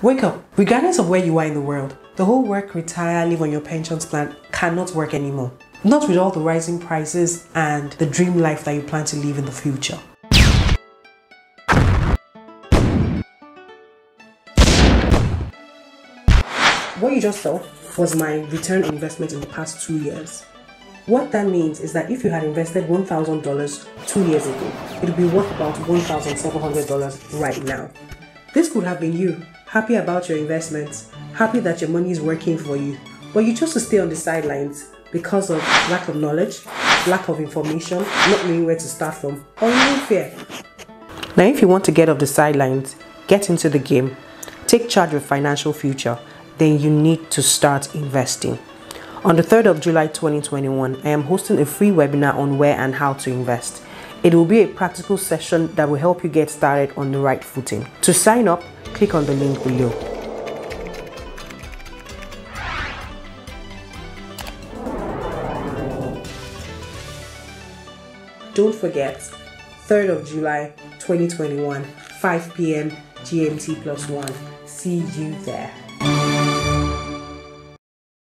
Wake up. Regardless of where you are in the world, the whole work, retire, live on your pensions plan cannot work anymore. Not with all the rising prices and the dream life that you plan to live in the future. What you just saw was my return on investment in the past 2 years. What that means is that if you had invested $1,000 2 years ago, it would be worth about $1,700 right now. This could have been you, happy about your investments, happy that your money is working for you, but you chose to stay on the sidelines because of lack of knowledge, lack of information, not knowing where to start from, or even fear. Now, if you want to get off the sidelines, get into the game, take charge of your financial future, then you need to start investing. On the 3rd of July 2021, I am hosting a free webinar on where and how to invest. It will be a practical session that will help you get started on the right footing. To sign up, click on the link below. Don't forget, 3rd of July 2021, 5 p.m. GMT+1. See you there.